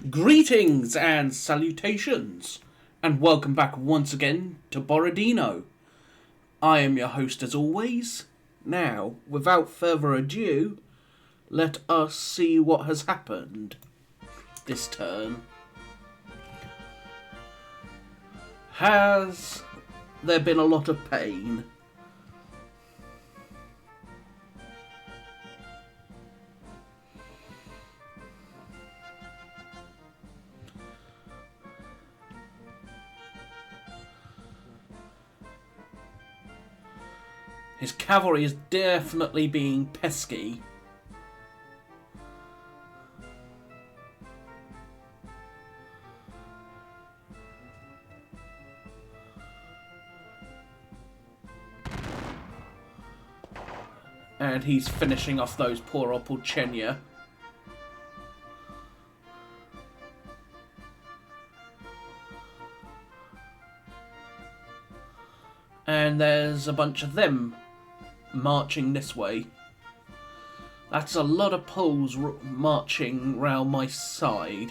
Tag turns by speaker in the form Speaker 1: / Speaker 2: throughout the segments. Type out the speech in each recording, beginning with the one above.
Speaker 1: Greetings and salutations, and welcome back once again to Borodino. I am your host as always. Now, without further ado, let us see what has happened this turn. Has there been a lot of pain? His cavalry is definitely being pesky. And he's finishing off those poor Opolchenia. And there's a bunch of them marching this way. That's a lot of Poles marching round my side.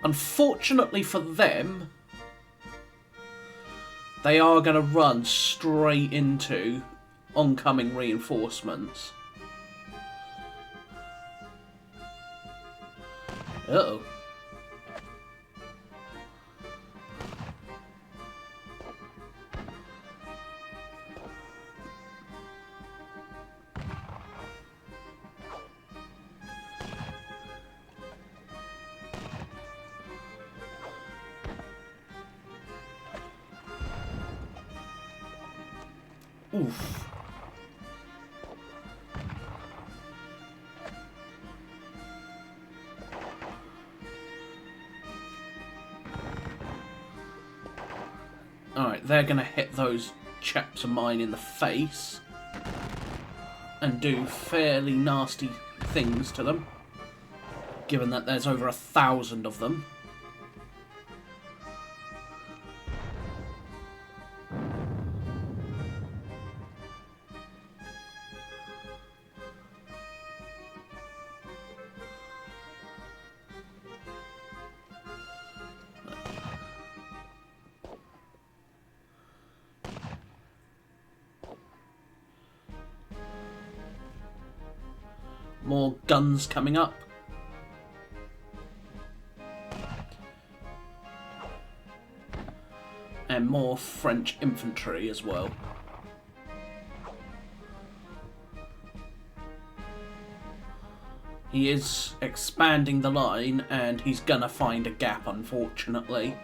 Speaker 1: Unfortunately for them, they are going to run straight into oncoming reinforcements. Uh-oh. Oof. Alright, they're going to hit those chaps of mine in the face and do fairly nasty things to them, given that there's over 1,000 of them. More guns coming up. And more French infantry as well. He is expanding the line and he's gonna find a gap, unfortunately.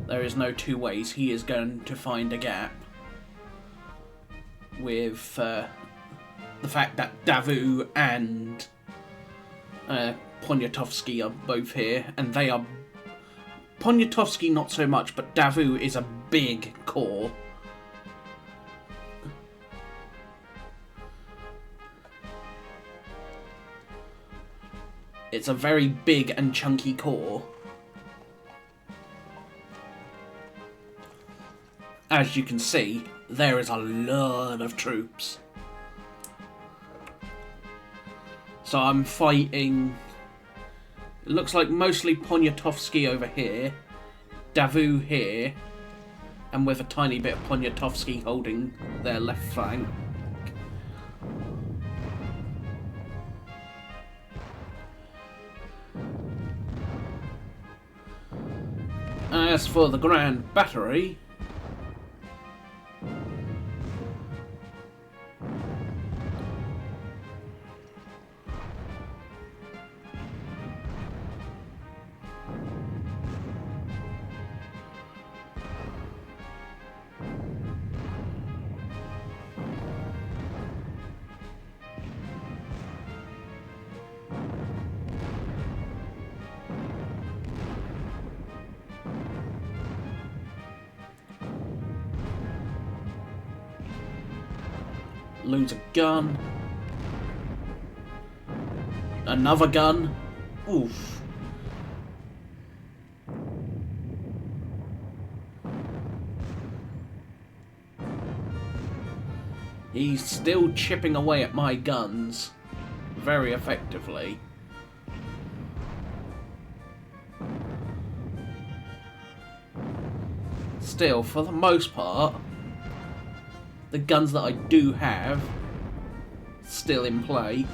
Speaker 1: There is no two ways, he is going to find a gap. With the fact that Davout and Poniatowski are both here, and they are... Poniatowski not so much, but Davout is a big corps. It's a very big and chunky corps. As you can see, there is a lot of troops. So I'm fighting... It looks like mostly Poniatowski over here, Davout here, and with a tiny bit of Poniatowski holding their left flank. As for the Grand Battery, lose a gun. Another gun. Oof. He's still chipping away at my guns very effectively. Still, for the most part, the guns that I do have still in play.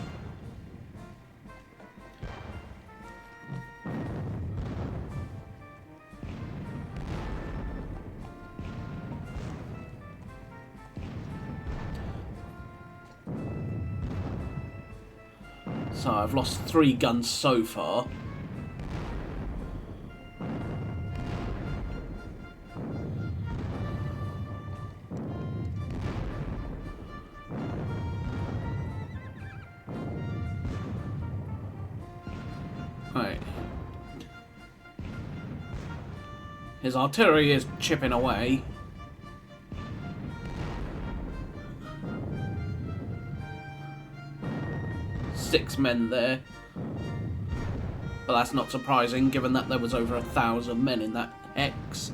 Speaker 1: So I've lost 3 guns so far. Right. His artillery is chipping away. Six men there. But that's not surprising, given that there was over 1,000 men in that hex.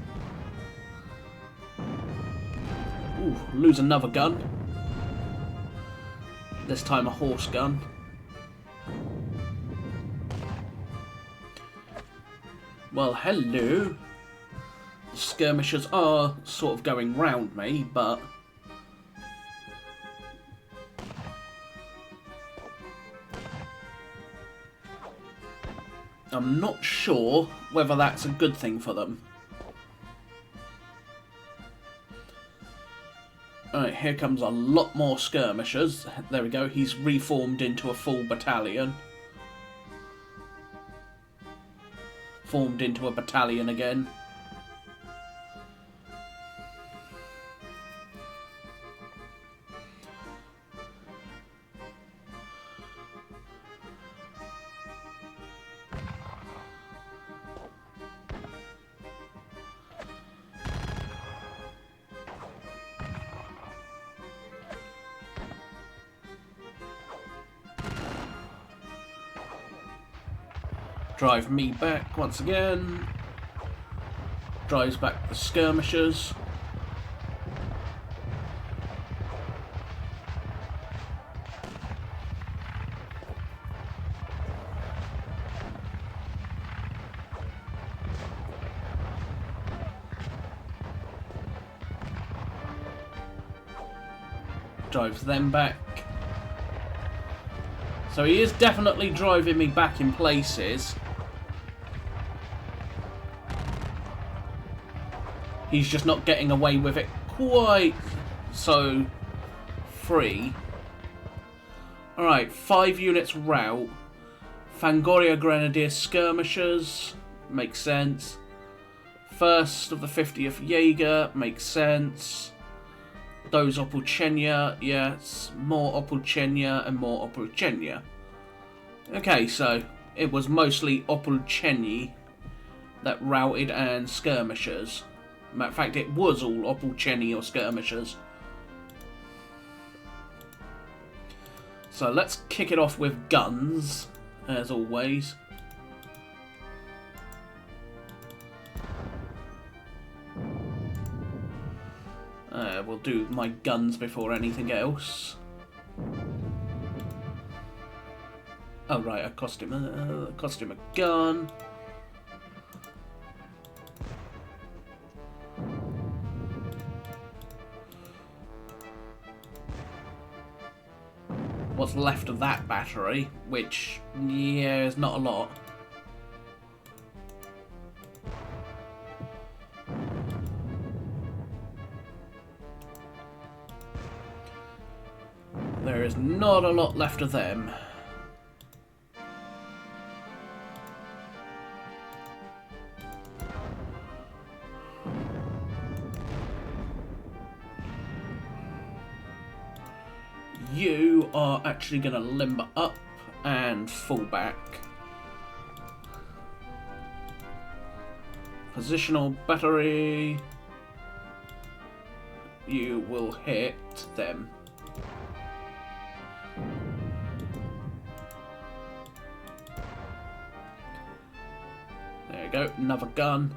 Speaker 1: Ooh, lose another gun. This time a horse gun. Well, hello. The skirmishers are sort of going round me, but I'm not sure whether that's a good thing for them. Alright, here comes a lot more skirmishers. There we go, he's reformed into a full battalion. Formed into a battalion again. Drive me back once again. Drives back the skirmishers. Drives them back. So he is definitely driving me back in places. He's just not getting away with it quite so free. Alright, 5 units rout. Fangoria Grenadier Skirmishers. Makes sense. First of the 50th Jaeger. Makes sense. Those Opolchenia. Yes. More Opolchenia and more Opolchenia. Okay, so it was mostly Opolcheni that routed and skirmishers. Matter of fact, it was all Opolcheni or skirmishers. So let's kick it off with guns, as always. We'll do my guns before anything else. Oh right, I cost him a gun. What's left of that battery, which, yeah, is not a lot. There is not a lot left of them. You are actually going to limber up and fall back. Positional battery. You will hit them. There you go, another gun.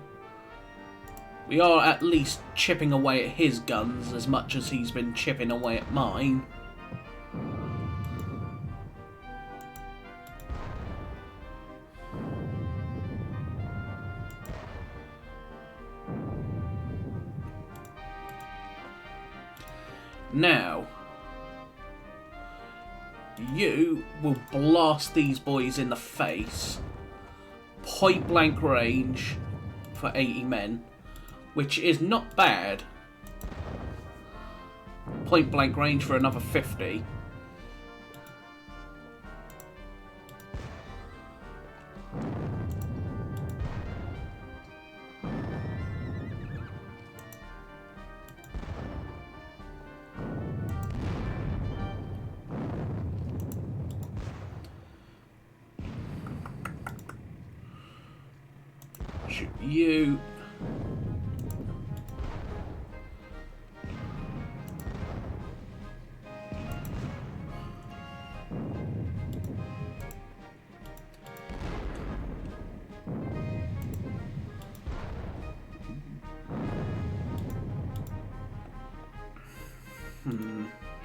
Speaker 1: We are at least chipping away at his guns as much as he's been chipping away at mine. Now, you will blast these boys in the face. Point blank range for 80 men, which is not bad. Point blank range for another 50. Shoot you.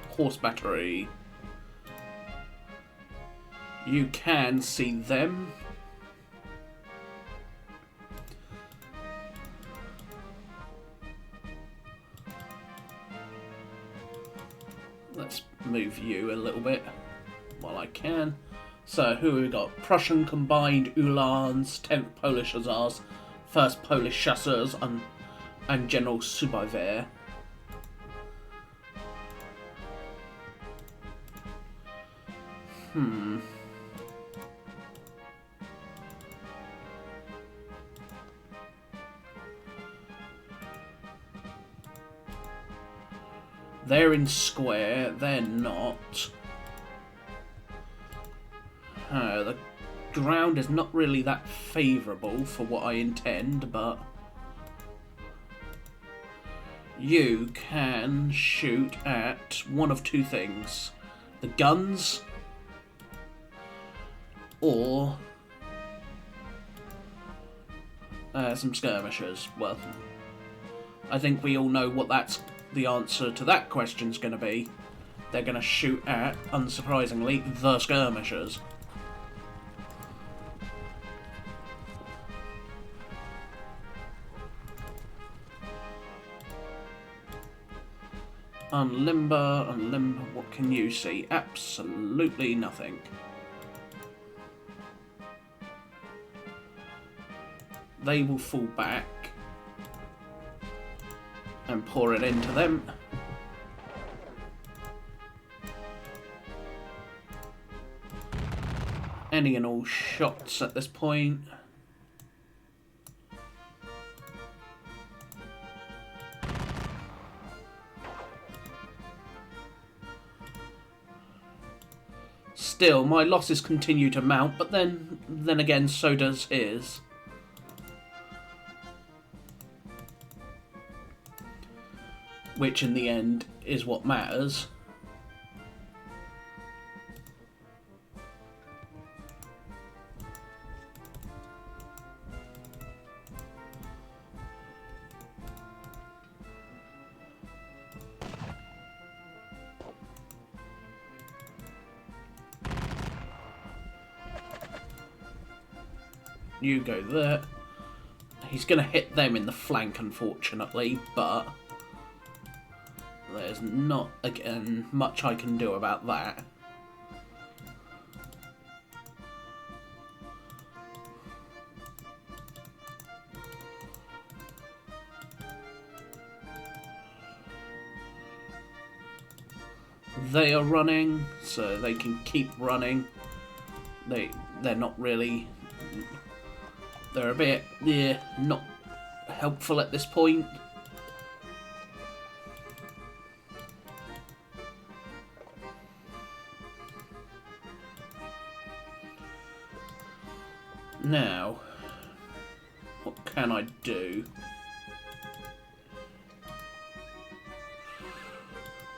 Speaker 1: Horse battery. You can see them. Let's move you a little bit while I can. So who have we got? Prussian Combined Uhlans, 10th Polish Hussars, 1st Polish Chasseurs, and General Subover. They're in square, they're not. The ground is not really that favourable for what I intend, but you can shoot at one of two things. The guns or some skirmishers. Well, I think we all know what the answer to that question's going to be. They're going to shoot at, unsurprisingly, the skirmishers. Unlimber, what can you see? Absolutely nothing. They will fall back and pour it into them. Any and all shots at this point. Still, my losses continue to mount, but then again, so does his. Which, in the end, is what matters. You go there. He's going to hit them in the flank, unfortunately, but there's not, again, much I can do about that. They are running, so they can keep running. They're not really... They're a bit, not helpful at this point. Now, what can I do?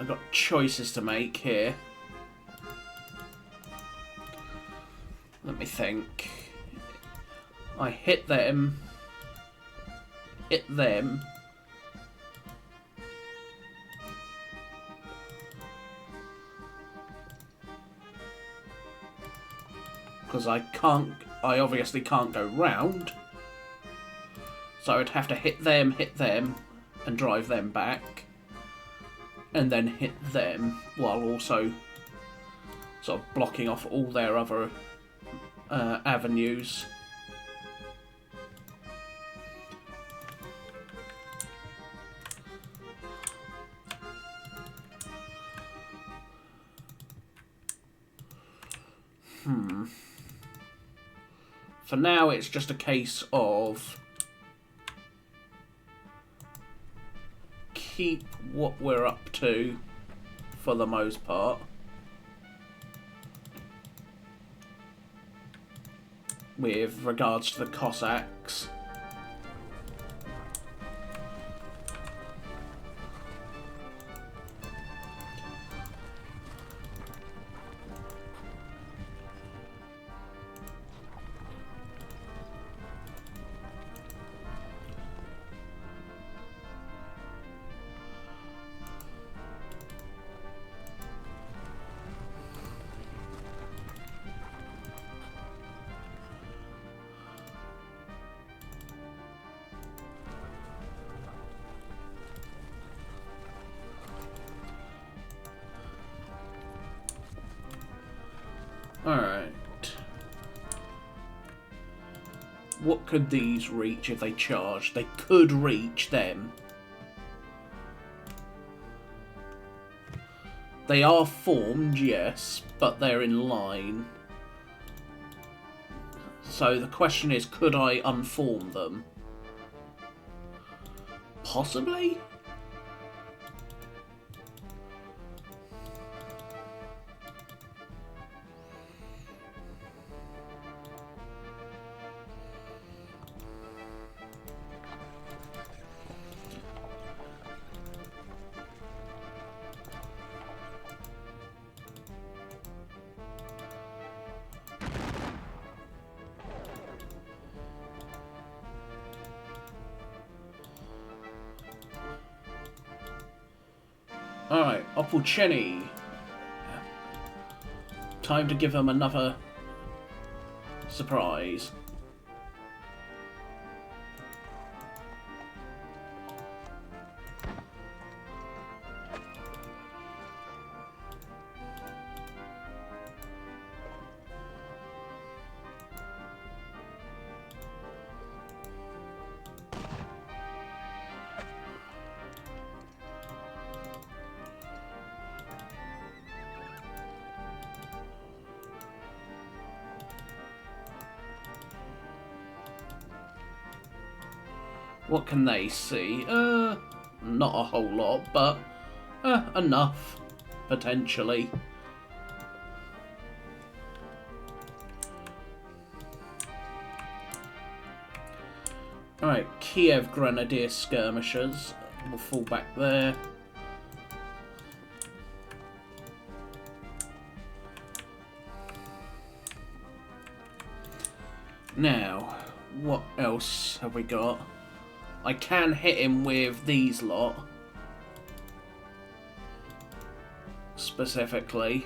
Speaker 1: I've got choices to make here. Let me think. I hit them, because I obviously can't go round. So I'd have to hit them, and drive them back. And then hit them, while also sort of blocking off all their other avenues. For now, it's just a case of keep what we're up to for the most part. With regards to the Cossacks. Alright. What could these reach if they charged? They could reach them. They are formed, yes, but they're in line. So the question is, could I unform them? Possibly? Alright, Opulcheni. Time to give them another surprise. What can they see? Not a whole lot, but enough, potentially. Alright, Kiev Grenadier Skirmishers. We'll fall back there. Now, what else have we got? I can hit him with these lot. Specifically.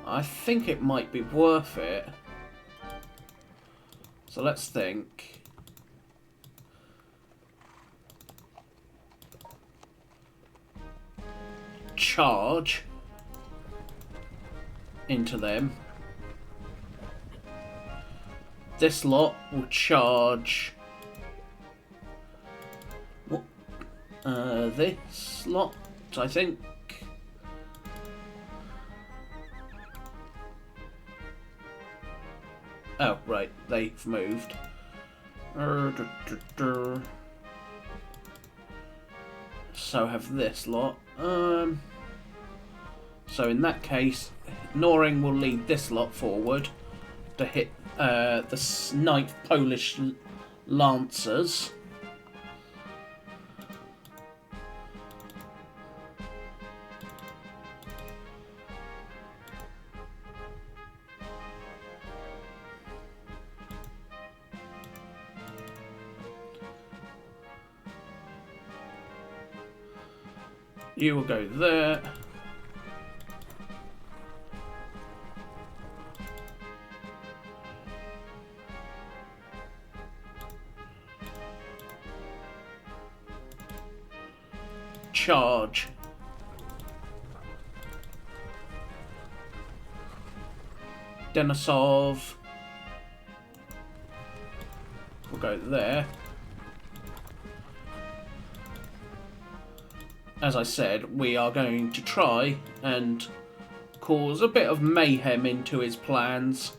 Speaker 1: I think it might be worth it. So let's think. Charge into them. This lot will charge this lot, I think. Oh, right, they've moved. So have this lot. So in that case, Noring will lead this lot forward to hit the 9th Polish Lancers. You will go there. charge. Denisov will go there. As I said, we are going to try and cause a bit of mayhem into his plans.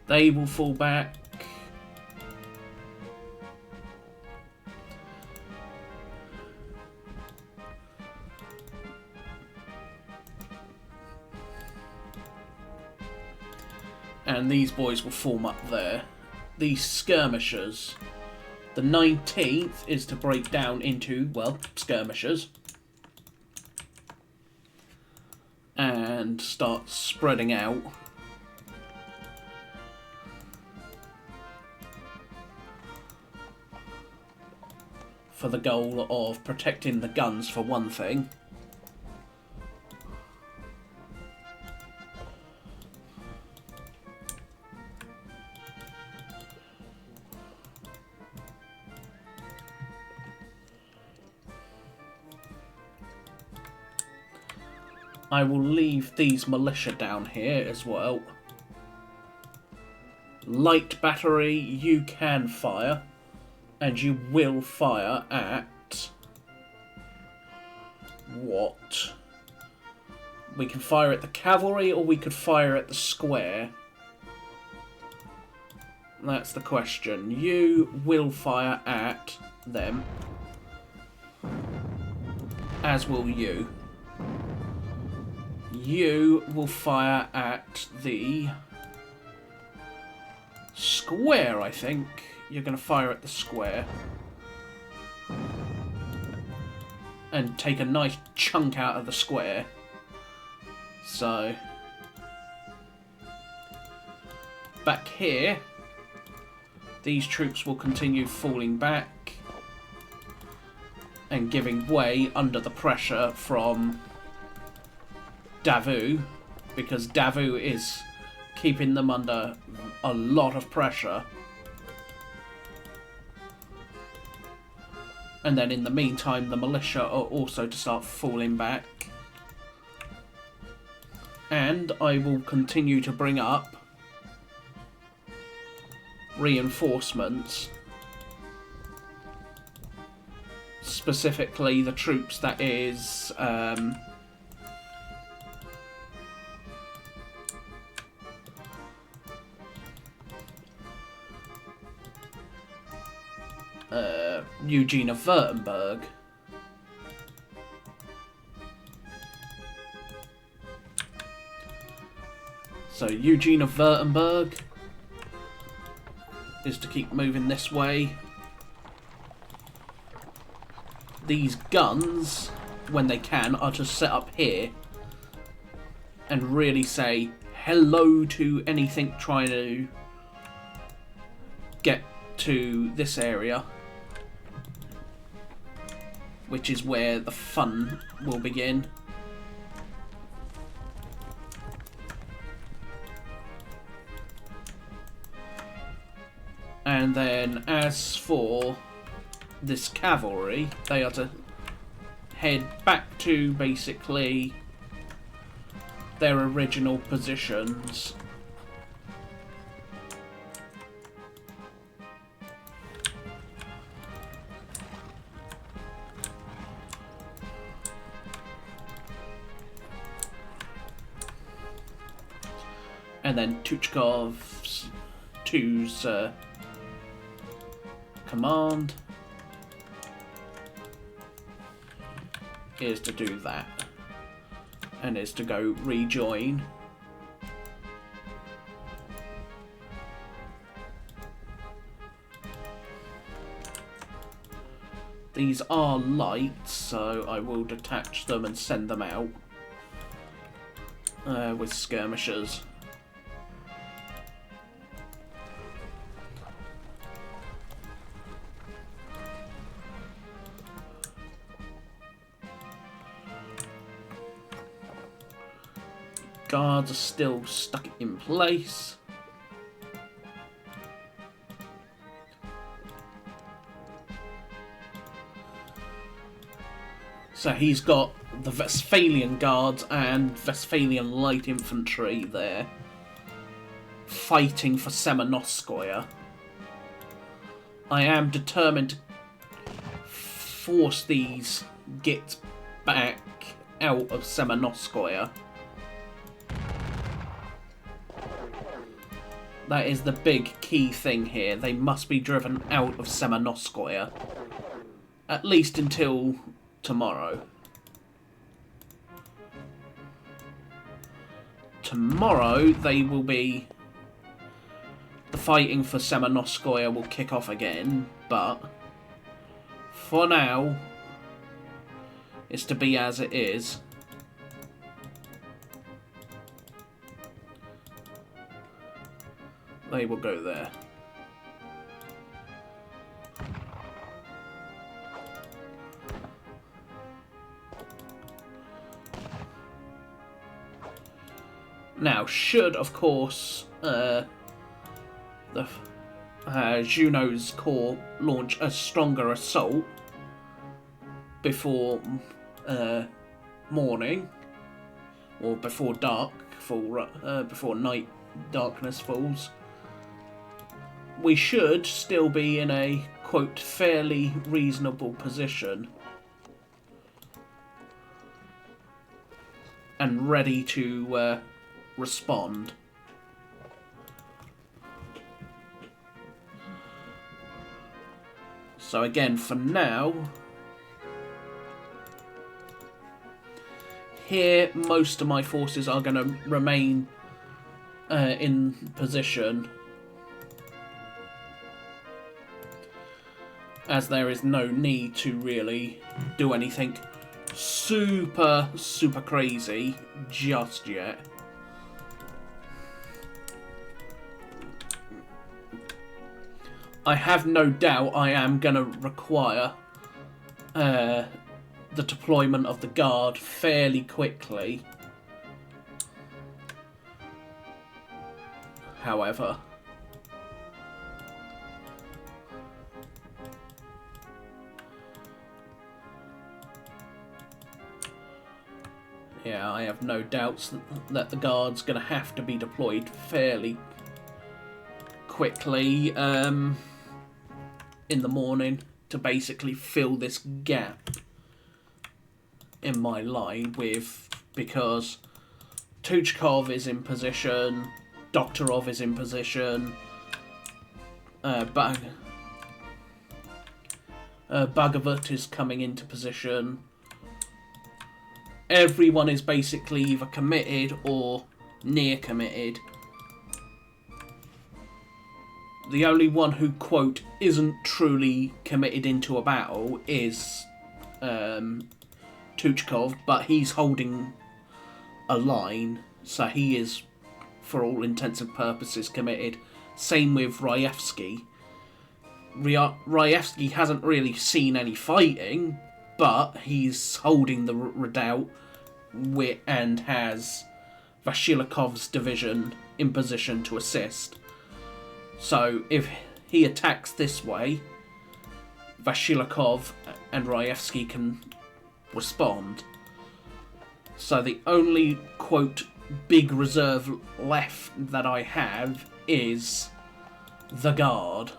Speaker 1: They will fall back. And these boys will form up there. These skirmishers. The 19th is to break down into, well, skirmishers. And start spreading out. For the goal of protecting the guns for one thing. I will leave these militia down here as well. Light battery, you can fire. And you will fire at... what? We can fire at the cavalry or we could fire at the square. That's the question. You will fire at them. As will you. You will fire at the square, I think. You're going to fire at the square. And take a nice chunk out of the square. So. Back here. These troops will continue falling back. And giving way under the pressure from Davout, because Davout is keeping them under a lot of pressure. And then in the meantime, the militia are also to start falling back. And I will continue to bring up reinforcements. Specifically the troops that is... Eugene of Württemberg. So Eugene of Württemberg is to keep moving this way. These guns, when they can, are to set up here and really say hello to anything trying to get to this area, which is where the fun will begin. And then as for this cavalry, they are to head back to basically their original positions. And then Tuchkov's 2's command is to do that, and is to go rejoin. These are light, so I will detach them and send them out with skirmishers. Guards are still stuck in place. So he's got the Westphalian Guards and Westphalian Light Infantry there, fighting for Semenoskaya. I am determined to force these Gits back out of Semenoskaya. That is the big key thing here. They must be driven out of Semenoskaya. At least until tomorrow. Tomorrow they will be... The fighting for Semenoskaya will kick off again, but for now it's to be as it is. They will go there. Now, should, of course, Junot's Corps launch a stronger assault before morning, or before dark, before night darkness falls, we should still be in a, quote, fairly reasonable position and ready to respond. So again, for now, here most of my forces are going to remain in position, as there is no need to really do anything super crazy just yet. I have no doubt I am going to require the deployment of the Guard fairly quickly. However, yeah, I have no doubts that the Guard's going to have to be deployed fairly quickly in the morning to basically fill this gap in my line because Tuchkov is in position, Doktorov is in position, Bhagavat is coming into position. Everyone is basically either committed or near committed. The only one who, quote, isn't truly committed into a battle is Tuchkov, but he's holding a line, so he is, for all intents and purposes, committed. Same with Raevsky. Raevsky hasn't really seen any fighting, but he's holding the redoubt and has Vasilikov's division in position to assist. So if he attacks this way, Vasilikov and Raevsky can respond. So the only, quote, big reserve left that I have is the Guard.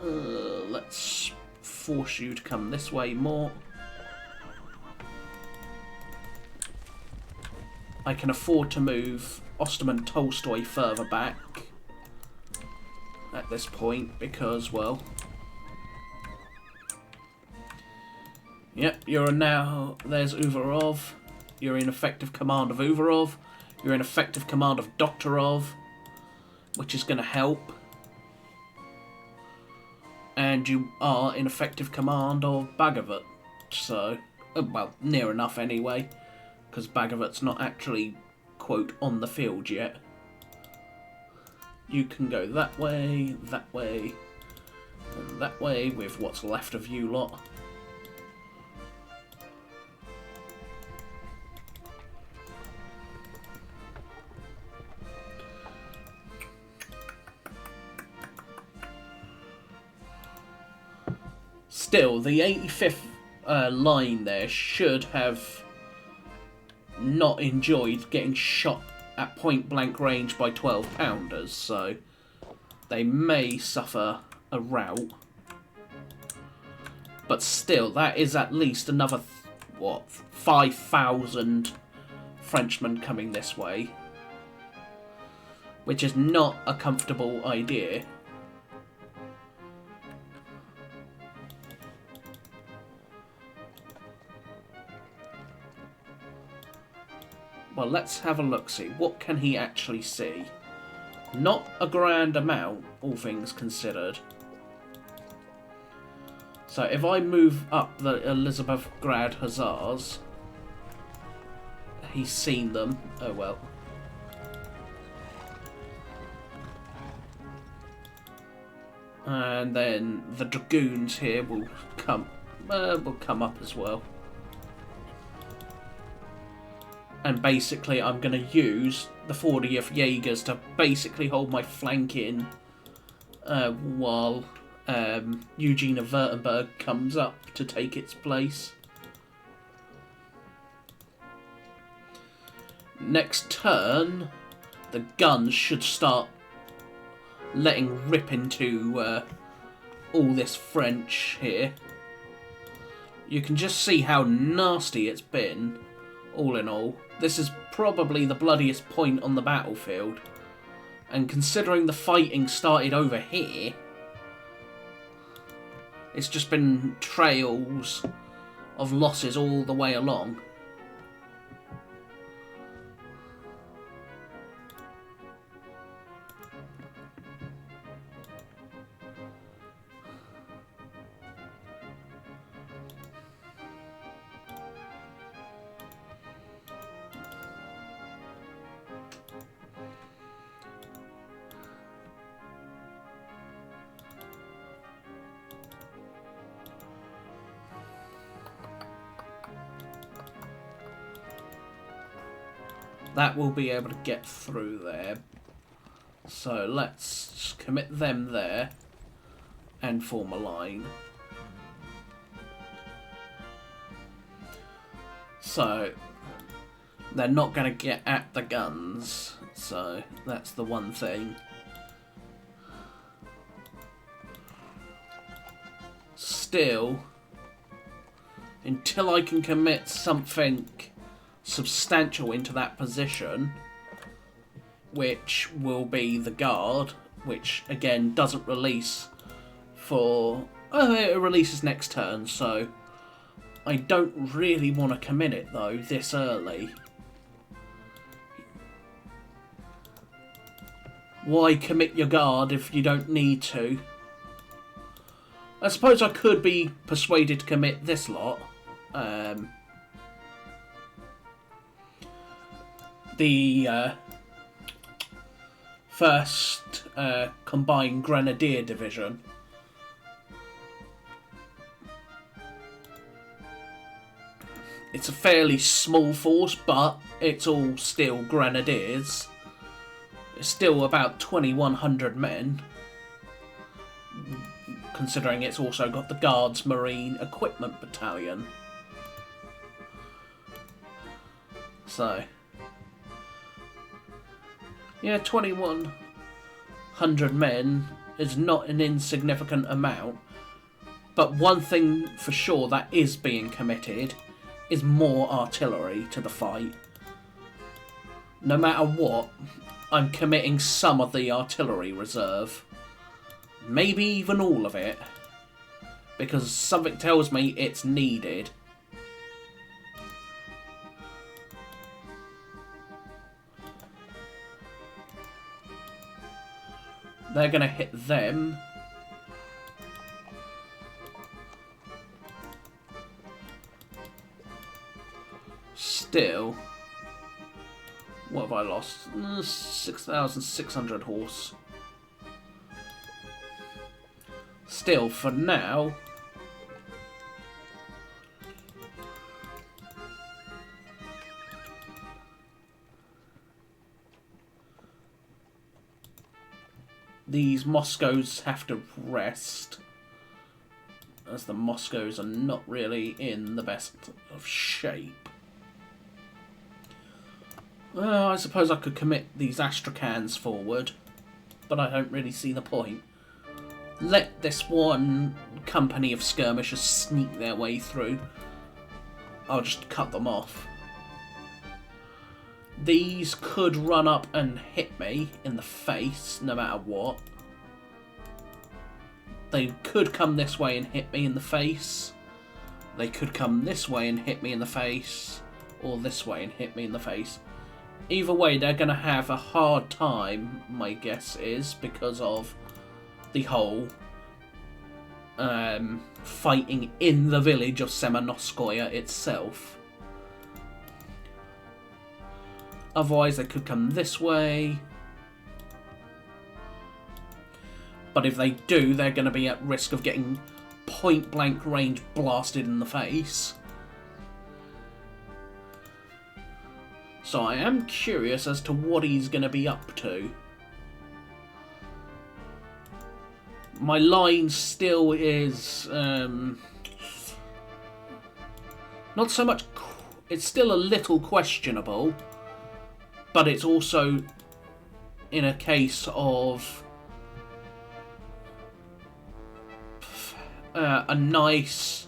Speaker 1: Let's force you to come this way more. I can afford to move Osterman Tolstoy further back at this point because, well, yep, you're now, there's Uvarov, you're in effective command of Uvarov, you're in effective command of Doktorov, which is going to help, and you are in effective command of Bhagavat, so, well, near enough anyway, because Bhagavat's not actually, quote, on the field yet. You can go that way, and that way with what's left of you lot. still, the 85th line there should have not enjoyed getting shot at point blank range by 12 pounders, so they may suffer a rout. But still, that is at least another, 5,000 Frenchmen coming this way, which is not a comfortable idea. Well, let's have a look-see. What can he actually see? Not a grand amount, all things considered. So if I move up the Elizabethgrad Hussars, he's seen them. Oh well. And then the Dragoons here will come up as well. And basically I'm going to use the 40th Jaegers to basically hold my flank in while Eugene of Württemberg comes up to take its place. Next turn, the guns should start letting rip into all this French here. You can just see how nasty it's been, all in all. This is probably the bloodiest point on the battlefield. And considering the fighting started over here, it's just been trails of losses all the way along. That will be able to get through there. So let's commit them there and form a line. So they're not going to get at the guns. So that's the one thing. Still, until I can commit something substantial into that position, which will be the guard, which again doesn't release for it releases next turn, so I don't really want to commit it though this early. Why commit your guard if you don't need to? I suppose I could be persuaded to commit this lot. The first Combined Grenadier Division. It's a fairly small force, but it's all still Grenadiers. It's still about 2,100 men, considering it's also got the Guards Marine Equipment Battalion. So yeah, 2,100 men is not an insignificant amount, but one thing for sure that is being committed is more artillery to the fight. No matter what, I'm committing some of the artillery reserve. Maybe even all of it, because something tells me it's needed. They're going to hit them. Still, what have I lost? 6,600 horse. Still, for now, these Moscows have to rest. as the Moscows are not really in the best of shape. Well, I suppose I could commit these Astracans forward, but I don't really see the point. Let this one company of skirmishers sneak their way through. I'll just cut them off. These could run up and hit me in the face, no matter what. They could come this way and hit me in the face. They could come this way and hit me in the face. Or this way and hit me in the face. Either way, they're going to have a hard time, my guess is, because of the whole fighting in the village of Semenoskoye itself. Otherwise, they could come this way. But if they do, they're going to be at risk of getting point-blank range blasted in the face. So I am curious as to what he's going to be up to. My line still is not so much. It's still a little questionable, but it's also in a case of a nice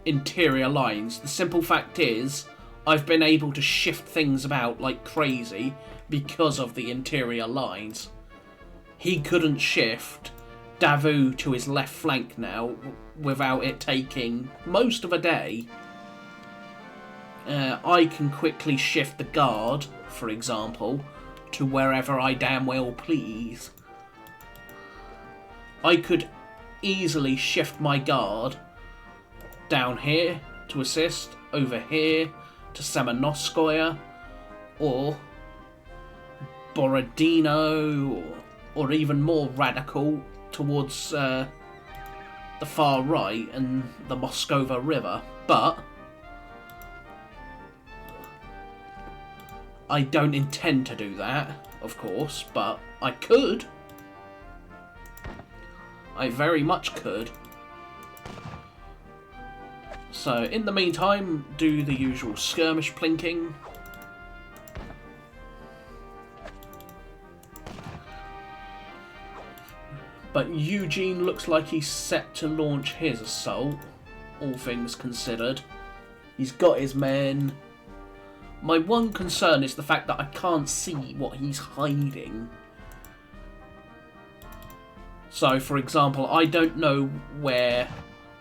Speaker 1: interior lines. The simple fact is, I've been able to shift things about like crazy because of the interior lines. He couldn't shift Davout to his left flank now without it taking most of a day. I can quickly shift the guard, for example, to wherever I damn well please. I could easily shift my guard down here to assist, over here to Semenoskoye, or Borodino, or even more radical towards the far right and the Moskova River. But I don't intend to do that, of course, but I could. I very much could. So, in the meantime, do the usual skirmish plinking. But Eugene looks like he's set to launch his assault, all things considered. He's got his men. My one concern is the fact that I can't see what he's hiding. So, for example, I don't know where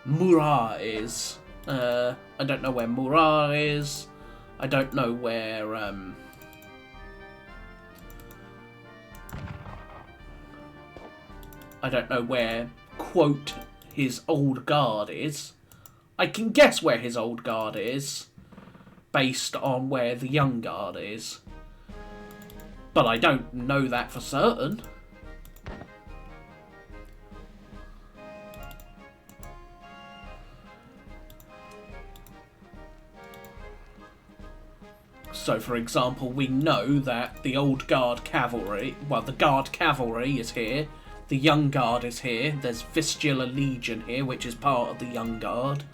Speaker 1: Murat is. I don't know where Murat is. I don't know where I don't know where, quote, his old guard is. I can guess where his old guard is, based on where the young guard is. But I don't know that for certain. So, for example, we know that the old guard cavalry, well, the guard cavalry is here. The Young Guard is here. There's Vistula Legion here, which is part of the Young Guard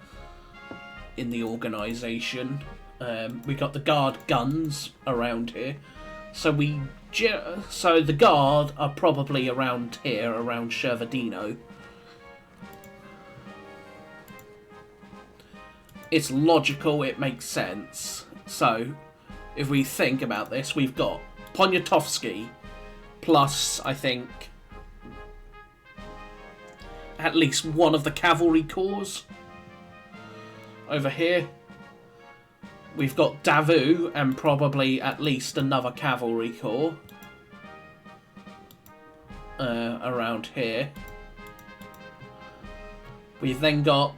Speaker 1: in the organisation. We got the Guard guns around here. So the Guard are probably around here, around Shevardino. It's logical, it makes sense. So, if we think about this, we've got Poniatowski plus, I think, at least one of the cavalry corps over here. We've got Davout and probably at least another cavalry corps around here. We've then got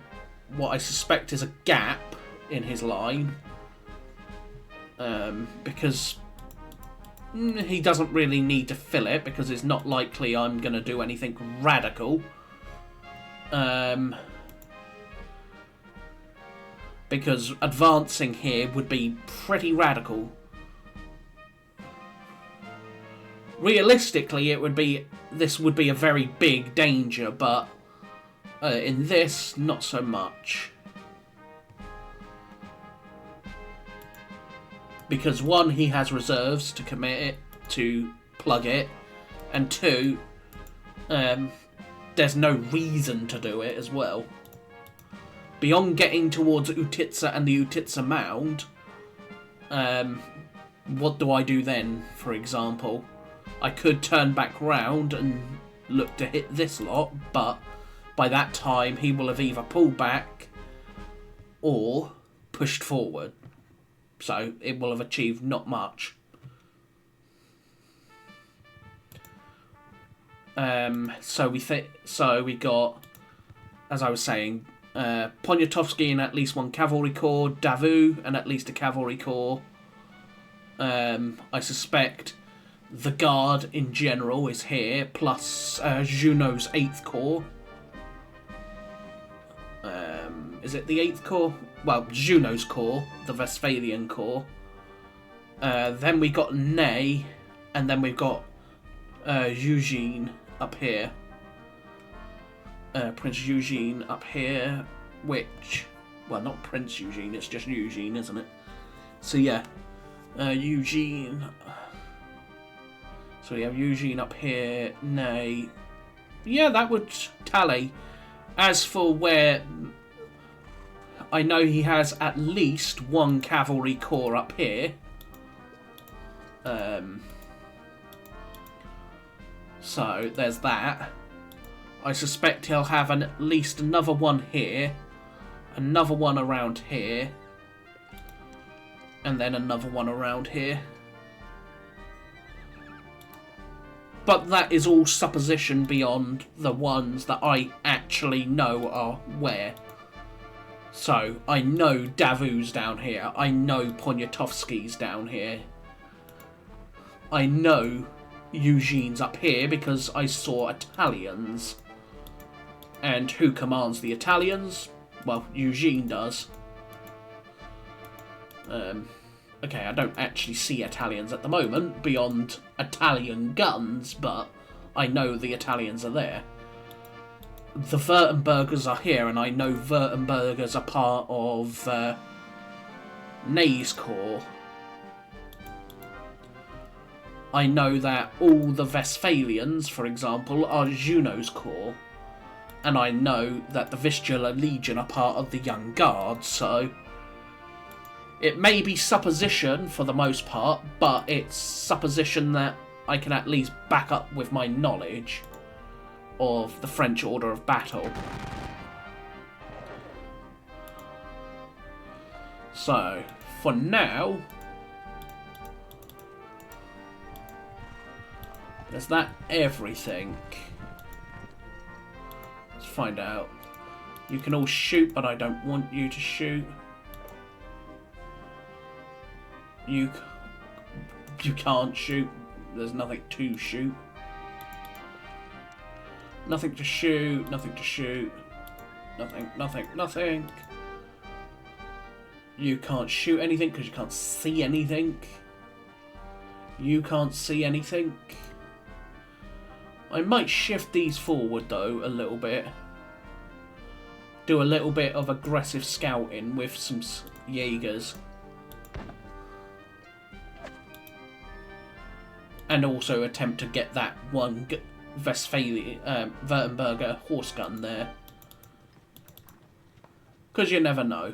Speaker 1: what I suspect is a gap in his line, because he doesn't really need to fill it, because it's not likely I'm going to do anything radical. Because advancing here would be pretty radical. Realistically, this would be a very big danger, but In this, not so much. Because one, he has reserves to commit it, to plug it, and two, there's no reason to do it as well. Beyond getting towards Utitsa and the Utitsa Mound, what do I do then, for example? I could turn back round and look to hit this lot, but by that time he will have either pulled back or pushed forward. So it will have achieved not much. So we got, as I was saying, Poniatowski and at least one cavalry corps, Davout and at least a cavalry corps. I suspect the Guard in general is here, plus Junot's 8th Corps. Is it the 8th Corps? Well, Junot's Corps, the Westphalian Corps. Then we got Ney, and then we've got Eugene up here. Prince Eugene up here, which... Well, not Prince Eugene, it's just Eugene, isn't it? So yeah, Eugene... So we have Eugene up here, Ney... Yeah, that would tally. As for where... I know he has at least one cavalry corps up here. So, there's that. I suspect he'll have at least another one here. Another one around here. And then another one around here. But that is all supposition beyond the ones that I actually know are where. So, I know Davout's down here. I know Poniatowski's down here. I know Eugene's up here because I saw Italians. And who commands the Italians? Well, Eugene does. Okay, I don't actually see Italians at the moment beyond Italian guns, but I know the Italians are there. The Württembergers are here, and I know Württembergers are part of Ney's Corps. I know that all the Westphalians, for example, are Junot's Corps. And I know that the Vistula Legion are part of the Young Guard, so... It may be supposition for the most part, but it's supposition that I can at least back up with my knowledge of the French order of battle. So, for now, is that everything? Let's find out. You can all shoot, but I don't want you to shoot. You can't shoot. There's nothing to shoot. Nothing to shoot, nothing to shoot. Nothing. You can't shoot anything because you can't see anything. You can't see anything. I might shift these forward though a little bit. Do a little bit of aggressive scouting with some Jaegers. And also attempt to get that one Württemberger horse gun there. Because you never know.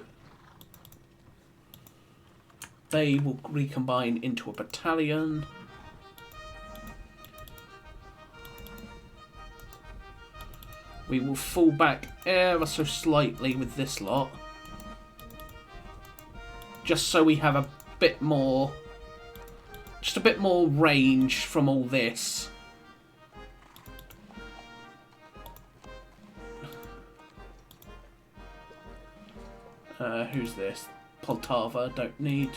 Speaker 1: They will recombine into a battalion. We will fall back ever so slightly with this lot. Just so we have a bit more... Just a bit more range from all this. Who's this? Poltava, don't need.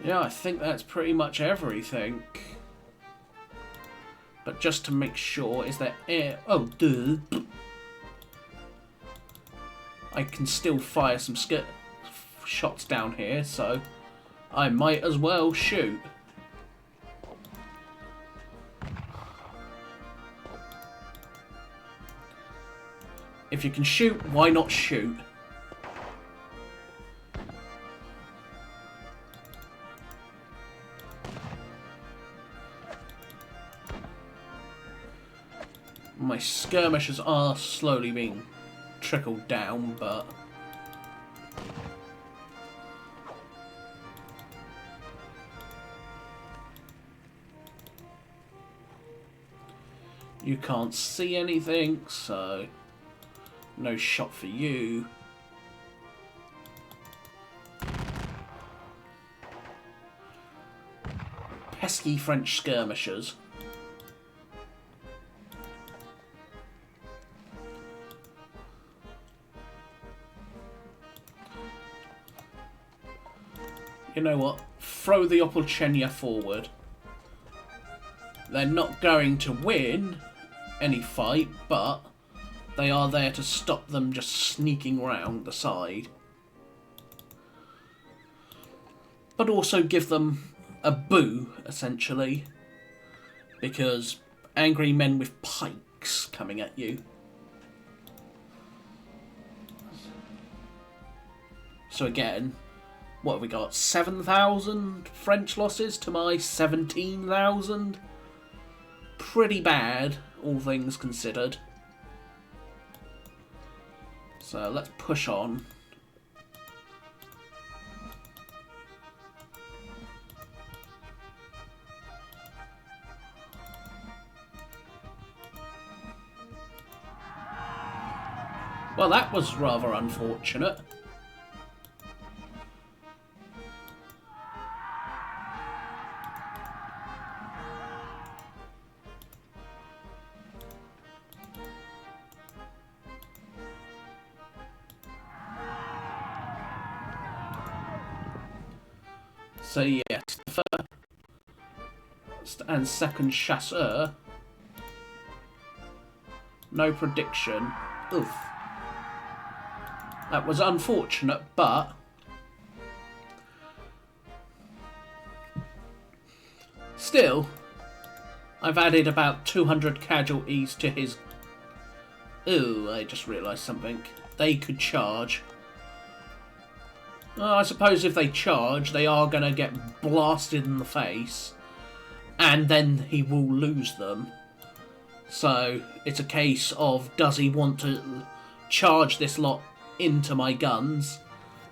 Speaker 1: Yeah, I think that's pretty much everything. But just to make sure, is there air? Oh, duh. I can still fire some shots down here, so I might as well shoot. If you can shoot, why not shoot? My skirmishers are slowly being trickled down, but... you can't see anything, so no shot for you. Pesky French skirmishers. You know what? Throw the Opolchenia forward. They're not going to win any fight, but they are there to stop them just sneaking round the side. But also give them a boo, essentially. Because angry men with pikes coming at you. So again... what have we got? 7,000 French losses to my 17,000? Pretty bad, all things considered. So let's push on. Well, that was rather unfortunate. So yes, the first and second chasseur. No prediction. Oof. That was unfortunate, but still, I've added about 200 casualties to his... ooh, I just realised something. They could charge. Well, I suppose if they charge, they are going to get blasted in the face, and then he will lose them. So, it's a case of, does he want to charge this lot into my guns,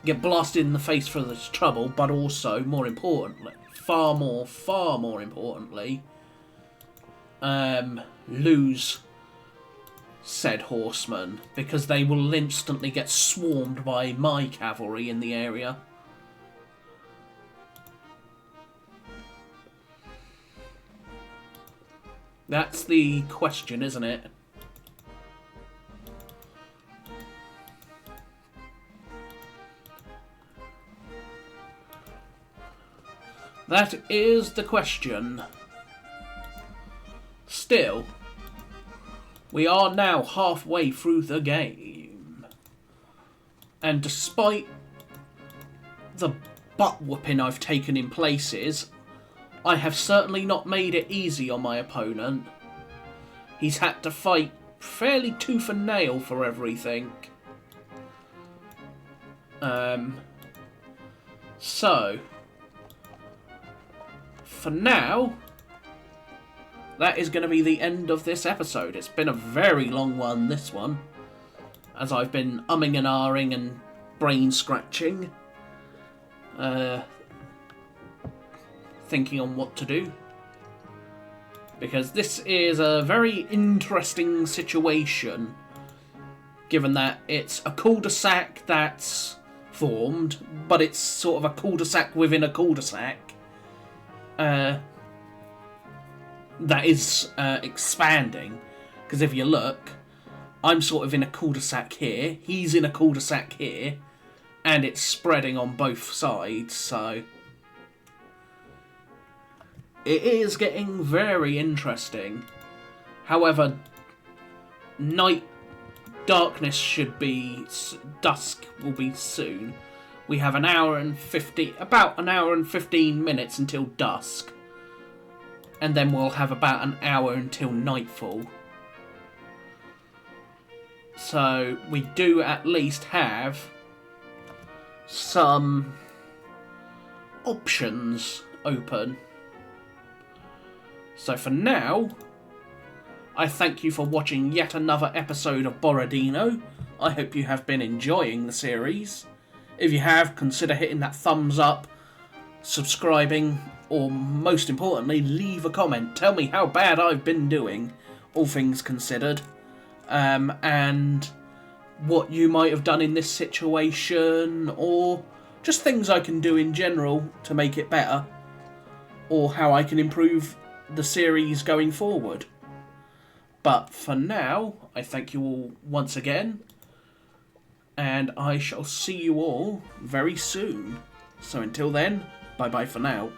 Speaker 1: get blasted in the face for this trouble, but also, more importantly, far more importantly, lose said horsemen, because they will instantly get swarmed by my cavalry in the area. That's the question, isn't it? That is the question. Still, we are now halfway through the game. And despite the butt-whooping I've taken in places, I have certainly not made it easy on my opponent. He's had to fight fairly tooth and nail for everything. So, for now, that is going to be the end of this episode. It's been a very long one, this one, as I've been umming and ahhing and brain scratching, thinking on what to do. Because this is a very interesting situation, given that it's a cul-de-sac that's formed, but it's sort of a cul-de-sac within a cul-de-sac. That is expanding, because if you look, I'm sort of in a cul-de-sac here, he's in a cul-de-sac here, and it's spreading on both sides, so it is getting very interesting. However, darkness should be, dusk will be soon. We have about an hour and 15 minutes until dusk. And then we'll have about an hour until nightfall. So we do at least have some options open. So for now, I thank you for watching yet another episode of Borodino. I hope you have been enjoying the series. If you have, consider hitting that thumbs up, subscribing, or most importantly, leave a comment. Tell me how bad I've been doing, all things considered, and what you might have done in this situation, or just things I can do in general to make it better, or how I can improve the series going forward. But for now, I thank you all once again, and I shall see you all very soon. So until then, bye bye for now.